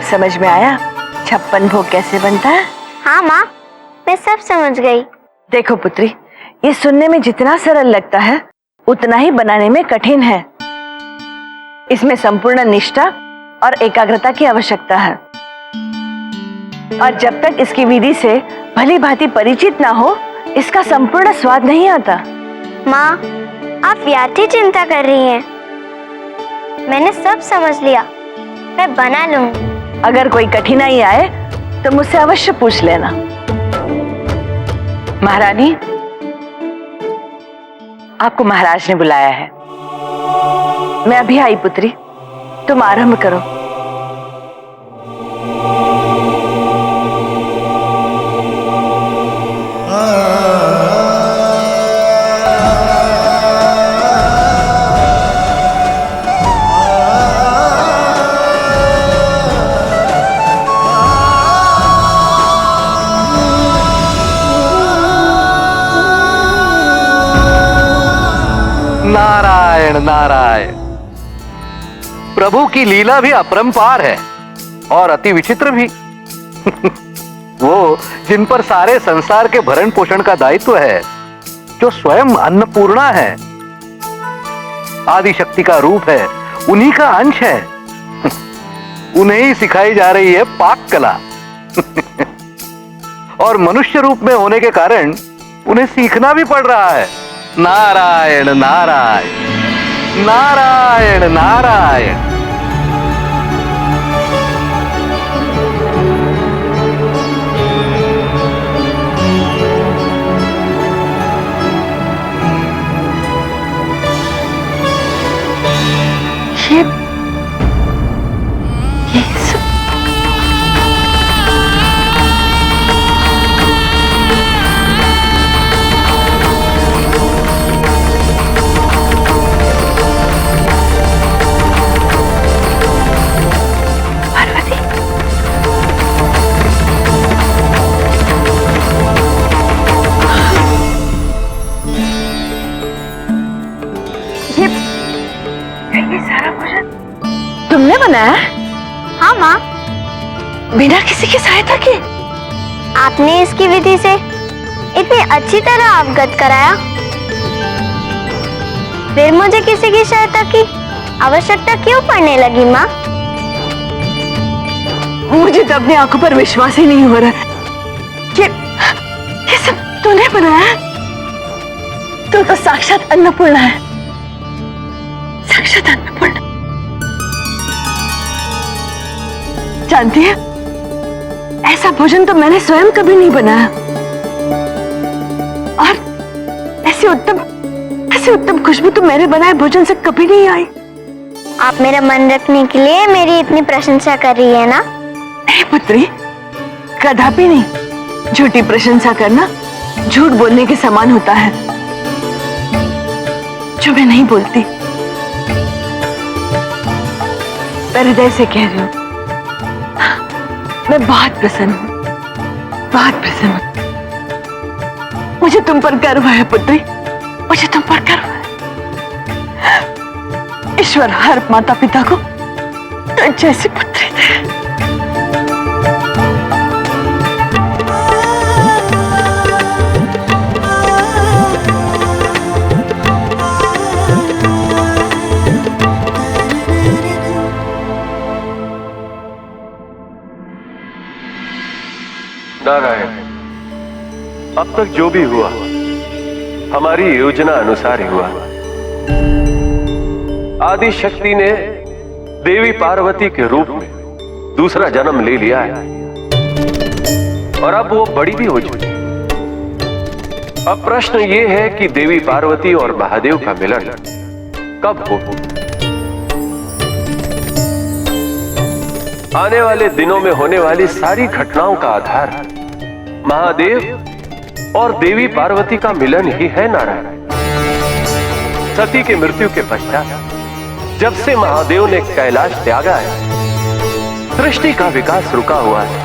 समझ में आया 56 भोग कैसे बनता है? हाँ माँ, मैं सब समझ गई। देखो पुत्री, ये सुनने में जितना सरल लगता है उतना ही बनाने में कठिन है। इसमें संपूर्ण निष्ठा और एकाग्रता की आवश्यकता है, और जब तक इसकी विधि से भली भांति परिचित ना हो इसका संपूर्ण स्वाद नहीं आता। माँ, आप व्यर्थ ही चिंता कर रही हैं। मैंने सब समझ लिया, मैं बना लूंगी। अगर कोई कठिनाई आए तो मुझसे अवश्य पूछ लेना। महारानी, आपको महाराज ने बुलाया है। मैं अभी आई पुत्री, तुम आरंभ करो। नारायण नारायण। प्रभु की लीला भी अपरंपार है और अति विचित्र भी। वो जिन पर सारे संसार के भरण पोषण का दायित्व है, जो स्वयं अन्नपूर्णा है, आदि शक्ति का रूप है, उन्हीं का अंश है, उन्हें ही सिखाई जा रही है पाक कला। और मनुष्य रूप में होने के कारण उन्हें सीखना भी पड़ रहा है। नारायण नारायण नारायण नारायण। तुमने बनाया? हाँ माँ, बिना किसी की सहायता के? आपने इसकी विधि से इतनी अच्छी तरह अवगत कराया, फिर मुझे किसी की सहायता की आवश्यकता क्यों पड़ने लगी माँ? मुझे तो अपनी आंखों पर विश्वास ही नहीं हो रहा। ये सब तूने बनाया? तू तो साक्षात अन्नपूर्णा है, साक्षात अन्नपूर्णा। जानती है, ऐसा भोजन तो मैंने स्वयं कभी नहीं बनाया, और ऐसी उत्तम खुशबू तो मेरे बनाए भोजन से कभी नहीं आई। आप मेरा मन रखने के लिए मेरी इतनी प्रशंसा कर रही है ना? नहीं पुत्री, कदापि नहीं। झूठी प्रशंसा करना झूठ बोलने के समान होता है, जो मैं नहीं बोलती। मैं हृदय से कह रही हूँ, मैं बहुत प्रसन्न हूँ, बहुत प्रसन्न हूँ। मुझे तुम पर गर्व है पुत्री, मुझे तुम पर गर्व है। ईश्वर हर माता पिता को तो जैसी पुत्री दे। नारायण, अब तक जो भी हुआ हमारी योजना अनुसार ही हुआ। आदि शक्ति ने देवी पार्वती के रूप में दूसरा जन्म ले लिया है, और अब वो बड़ी भी हो चुकी है। अब प्रश्न ये है कि देवी पार्वती और महादेव का मिलन कब हो। आने वाले दिनों में होने वाली सारी घटनाओं का आधार महादेव और देवी पार्वती का मिलन ही है। नारायण, सती की मृत्यु के पश्चात जब से महादेव ने कैलाश त्यागा है, सृष्टि का विकास रुका हुआ है।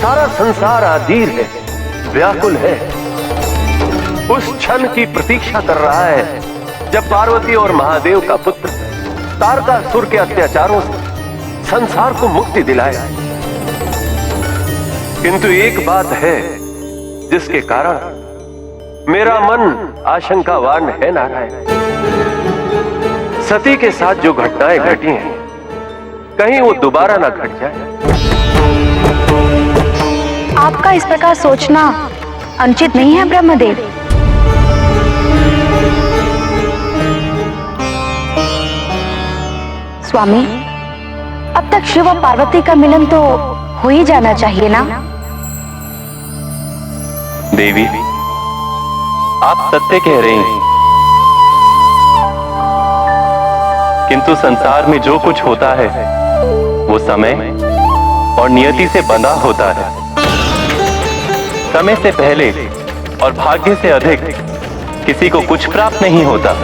सारा संसार अधीर है, व्याकुल है, उस क्षण की प्रतीक्षा कर रहा है जब पार्वती और महादेव का पुत्र तारकासुर के अत्याचारों से संसार को मुक्ति दिलाया। किंतु एक बात है जिसके कारण मेरा मन आशंकावान है नारायण। सती के साथ जो घटनाएं घटी हैं, कहीं वो दोबारा ना घट जाए। आपका इस प्रकार सोचना अनुचित नहीं है ब्रह्मदेव। स्वामी, अब तक शिव और पार्वती का मिलन तो हो ही जाना चाहिए ना? देवी, आप सत्य कह रही हैं, किंतु संसार में जो कुछ होता है वो समय और नियति से बंधा होता है। समय से पहले और भाग्य से अधिक किसी को कुछ प्राप्त नहीं होता।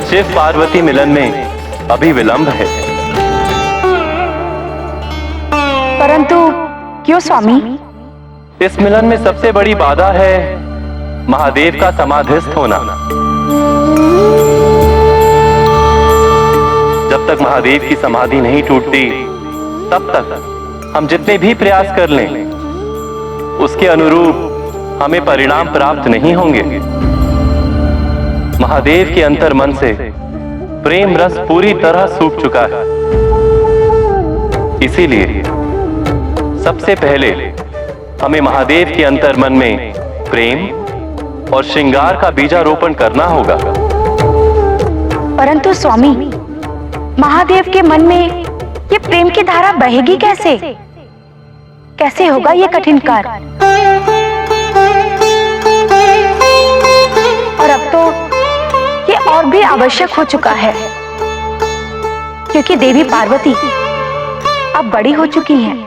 शिव पार्वती मिलन में अभी विलंब है। परंतु क्यों स्वामी? इस मिलन में सबसे बड़ी बाधा है महादेव का समाधिस्थ होना। जब तक महादेव की समाधि नहीं टूटती, तब तक हम जितने भी प्रयास कर लें, उसके अनुरूप हमें परिणाम प्राप्त नहीं होंगे। महादेव के अंतर मन से प्रेम रस पूरी तरह सूख चुका है। इसीलिए सबसे पहले हमें महादेव के अंतर मन में प्रेम और श्रृंगार का बीजारोपण करना होगा। परंतु स्वामी, महादेव के मन में ये प्रेम की धारा बहेगी कैसे? कैसे होगा ये कठिन कार्य? और अब तो ये और भी आवश्यक हो चुका है, क्योंकि देवी पार्वती अब बड़ी हो चुकी हैं।